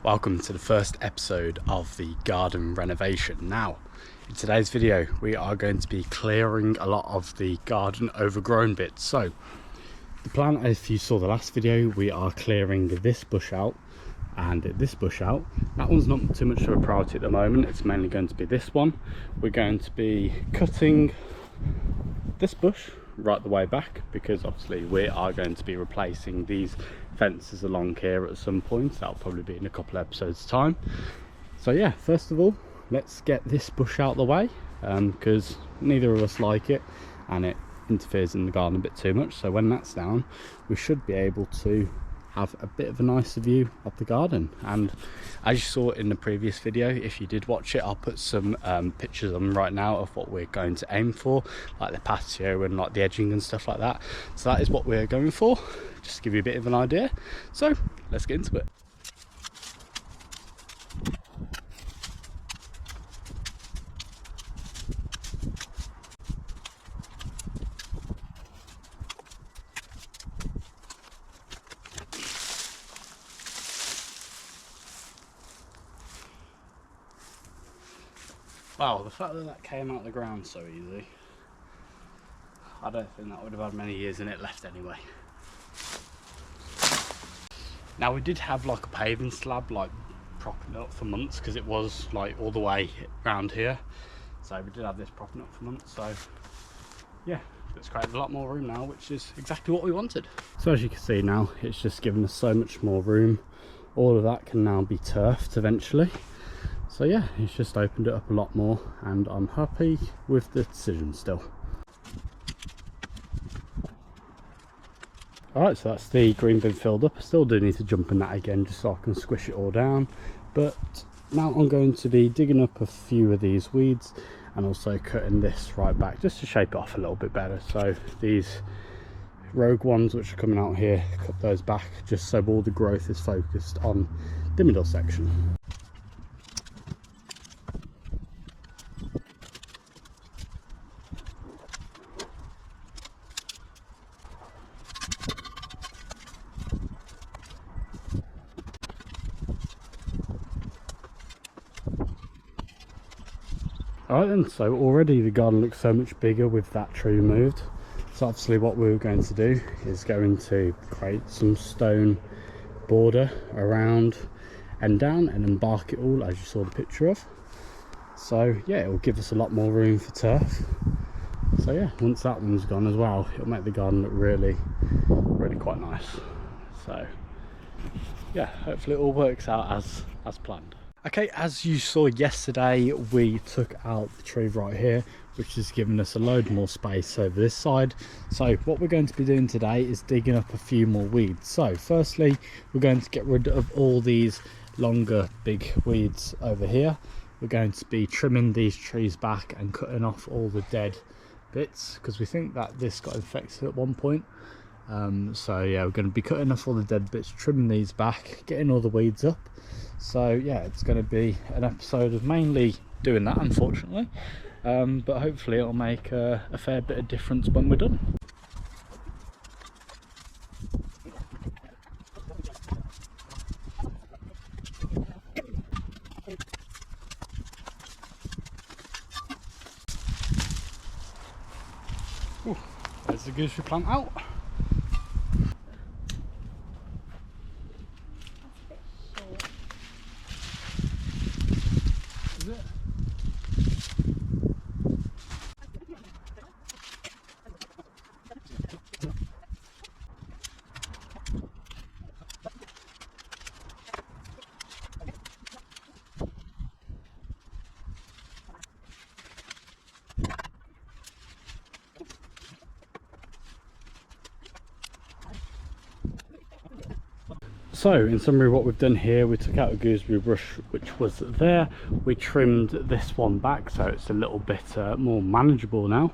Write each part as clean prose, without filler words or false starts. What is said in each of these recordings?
Welcome to the first episode of the garden renovation. Now, in today's video, we are going to be clearing a lot of the garden overgrown bits. So, the plan, if you saw the last video, we are clearing this bush out and this bush out. That one's not too much of a priority at the moment. It's mainly going to be this one. We're going to be cutting this bush right the way back because obviously we are going to be replacing these fences along here at some point. That'll probably be in a couple of episodes time. So yeah, first of all, let's get this bush out of the way because neither of us like it and it interferes in the garden a bit too much. So when that's down, we should be able to have a bit of a nicer view of the garden. And as you saw in the previous video, if you did watch it, I'll put some pictures on right now of what we're going to aim for, like the patio and like the edging and stuff like that. So that is what we're going for, just to give you a bit of an idea. So let's get into it. Wow, the fact that that came out of the ground so easy, I don't think that would have had many years in it left anyway. Now we did have like a paving slab like propping up for months because it was like all the way around here. So we did have this propping up for months, so yeah, it's created a lot more room now, which is exactly what we wanted. So as you can see now, it's just given us so much more room. All of that can now be turfed eventually. So yeah, it's just opened it up a lot more and I'm happy with the decision still. Alright, so that's the green bin filled up. I still do need to jump in that again just so I can squish it all down. But now I'm going to be digging up a few of these weeds and also cutting this right back just to shape it off a little bit better. So these rogue ones which are coming out here, cut those back just so all the growth is focused on the middle section. Alright then, so already the garden looks so much bigger with that tree removed. So obviously what we're going to do is going to create some stone border around and down and embark it all as you saw the picture of. So yeah, it will give us a lot more room for turf. So yeah, once that one's gone as well, it'll make the garden look really quite nice. So yeah, hopefully it all works out as planned. Okay, as you saw yesterday, we took out the tree right here, which has given us a load more space over this side. So what we're going to be doing today is digging up a few more weeds. So firstly, we're going to get rid of all these longer big weeds over here. We're going to be trimming these trees back and cutting off all the dead bits because we think that this got infected at one point. So yeah, we're going to be cutting off all the dead bits, trimming these back, getting all the weeds up. So yeah, it's going to be an episode of mainly doing that, unfortunately, but hopefully it'll make a fair bit of difference when we're done. Ooh, there's the gooseberry plant out. So in summary, what we've done here, we took out a gooseberry bush which was there, we trimmed this one back so it's a little bit more manageable now.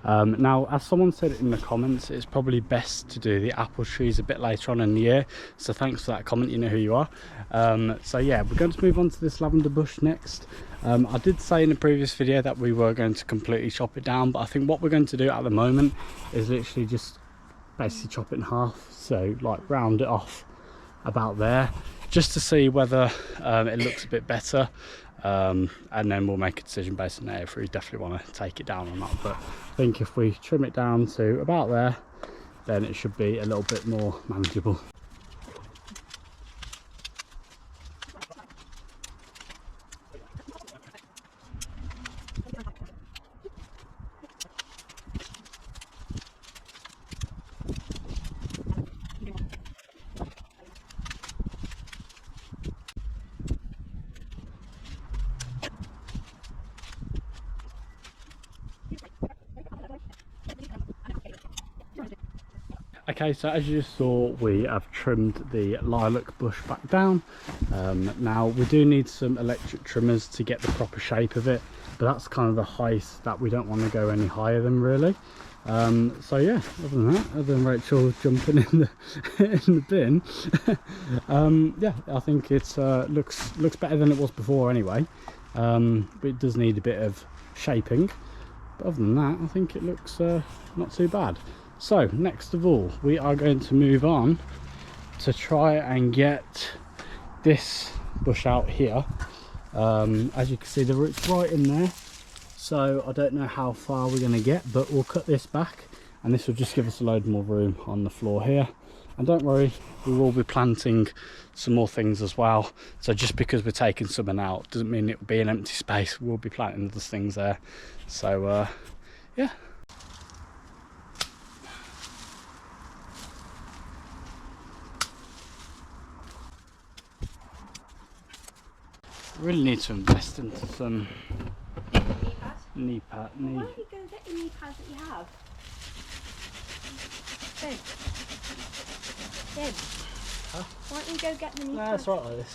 Now, as someone said in the comments, it's probably best to do the apple trees a bit later on in the year, so thanks for that comment, you know who you are. So yeah, we're going to move on to this lavender bush next. I did say in the previous video that we were going to completely chop it down, but I think what we're going to do at the moment is literally just basically chop it in half, so like round it off about there, just to see whether it looks a bit better, and then we'll make a decision based on there if we definitely want to take it down or not. But I think if we trim it down to about there, then it should be a little bit more manageable. Okay, so as you saw, we have trimmed the lilac bush back down. Now we do need some electric trimmers to get the proper shape of it, but that's kind of the height that we don't want to go any higher than, really. So yeah, other than that, other than Rachel jumping in the in the bin, yeah, I think it's looks better than it was before anyway. But it does need a bit of shaping, but other than that, I think it looks not too bad. So next of all, we are going to move on to try and get this bush out here. As you can see, the root's right in there, so I don't know how far we're going to get, but we'll cut this back and this will just give us a load more room on the floor here. And don't worry, we will be planting some more things as well, so just because we're taking something out doesn't mean it will be an empty space. We'll be planting other things there. So yeah. Really need to invest into some knee pad. Why don't you go get the knee pads that you have? Deb. Huh? Why don't you go get the knee pads? It's right like this.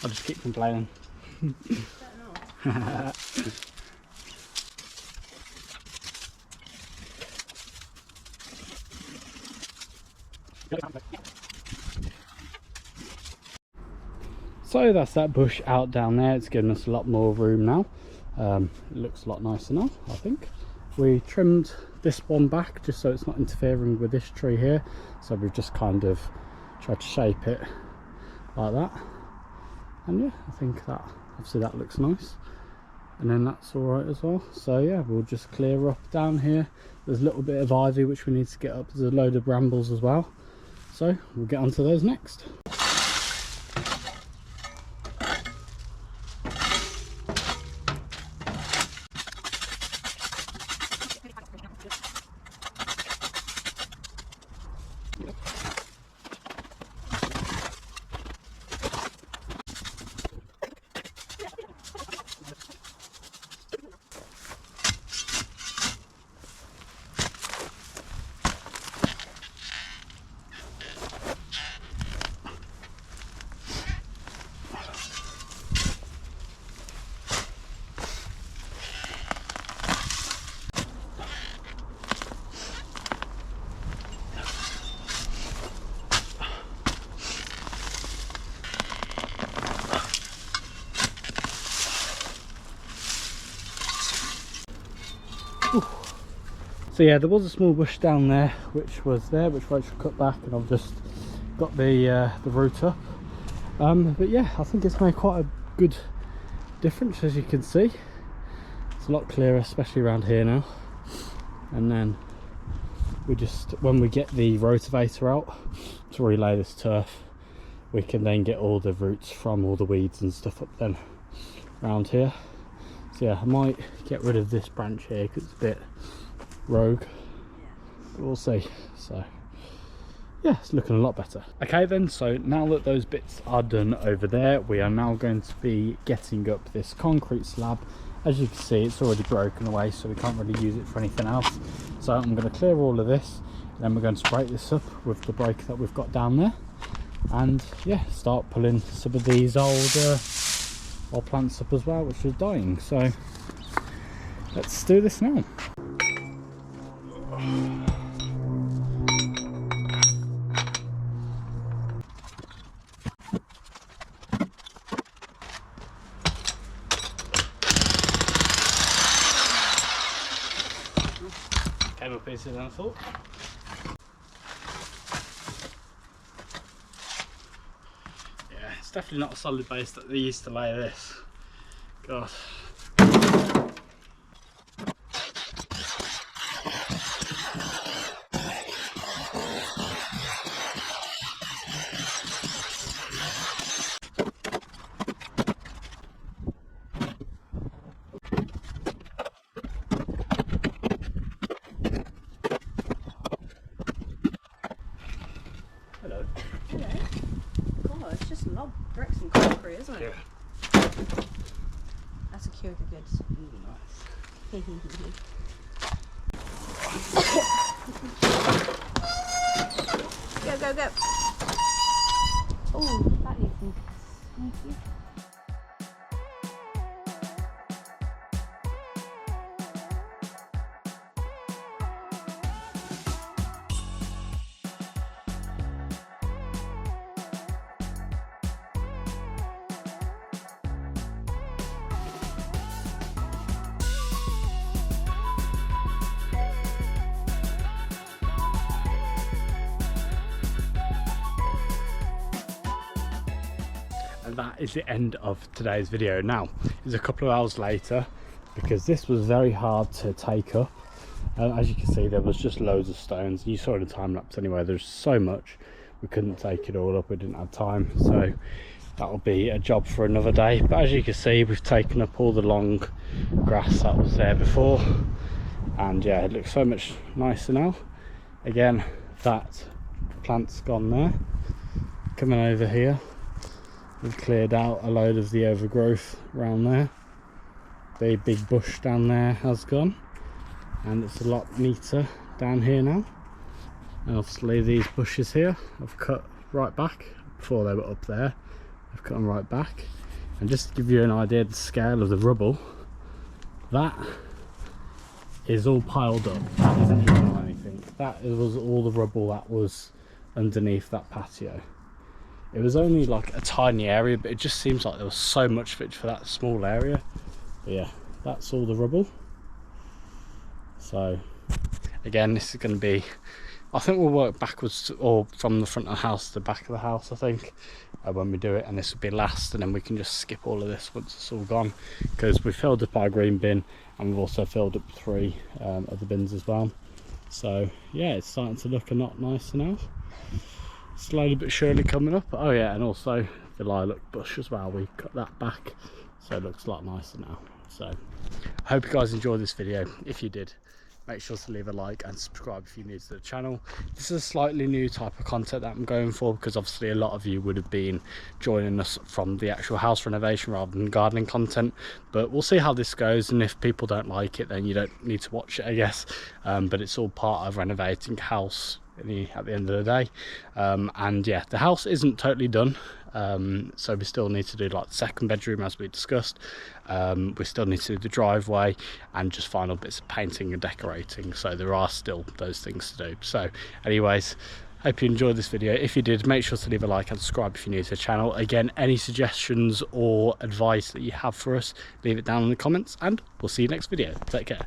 I'll just keep complaining. So that's that bush out down there. It's given us a lot more room now. It looks a lot nicer now, I think. We trimmed this one back just so it's not interfering with this tree here, so we've just kind of tried to shape it like that. And yeah, I think that obviously that looks nice, and then that's all right as well. So yeah, we'll just clear up down here. There's a little bit of ivy which we need to get up. There's a load of brambles as well, so we'll get onto those next. So yeah, there was a small bush down there which Rachel cut back, and I've just got the root up. But yeah, I think it's made quite a good difference, as you can see. It's a lot clearer, especially around here now. And then we just, when we get the rotavator out to relay this turf, we can then get all the roots from all the weeds and stuff up then around here. So yeah, I might get rid of this branch here because it's a bit rogue, but we'll see. So yeah, it's looking a lot better. Okay then, so now that those bits are done over there, we are now going to be getting up this concrete slab. As you can see, it's already broken away, so we can't really use it for anything else. So I'm going to clear all of this, and then we're going to break this up with the breaker that we've got down there, and yeah, start pulling some of these old plants up as well, which are dying. So let's do this now. Came up easier than I thought. it's definitely not a solid base that they used to lay this. God. Hello. Hello. Oh, it's just lob bricks and concrete, isn't it? Yeah. That's a cure the goods. Ooh, nice. Go, go, go. Oh, that needs some sneaky. And that is the end of today's video. Now it's a couple of hours later because this was very hard to take up. As you can see, there was just loads of stones. You saw in the time lapse anyway, there's so much we couldn't take it all up, we didn't have time, so that will be a job for another day. But as you can see, we've taken up all the long grass that was there before, and yeah, it looks so much nicer now. Again, that plant's gone there. Coming over here, we've cleared out a load of the overgrowth around there. The big bush down there has gone, and it's a lot neater down here now. And obviously these bushes here I've cut right back. Before they were up there, I've cut them right back. And just to give you an idea of the scale of the rubble, that is all piled up. That isn't even on anything. That was all the rubble that was underneath that patio. It was only like a tiny area, but it just seems like there was so much of it for that small area. But yeah, that's all the rubble. So again, this is going to be, I think we'll work backwards or from the front of the house to the back of the house, I think, when we do it, and this will be last, and then we can just skip all of this once it's all gone, because we filled up our green bin and we've also filled up 3 other bins as well. So yeah, it's starting to look a lot nicer now, slowly but surely coming up. Oh yeah, and also the lilac bush as well, we cut that back, so it looks a lot nicer now. So I hope you guys enjoyed this video. If you did, make sure to leave a like and subscribe if you're new to the channel. This is a slightly new type of content that I'm going for, because obviously a lot of you would have been joining us from the actual house renovation rather than gardening content, but we'll see how this goes, and if people don't like it, then you don't need to watch it, I guess. But it's all part of renovating house at the end of the day. And yeah, the house isn't totally done. So we still need to do like the second bedroom, as we discussed. We still need to do the driveway and just final bits of painting and decorating, so there are still those things to do. So anyways, hope you enjoyed this video. If you did, make sure to leave a like and subscribe if you're new to the channel. Again, any suggestions or advice that you have for us, leave it down in the comments, and we'll see you next video. Take care.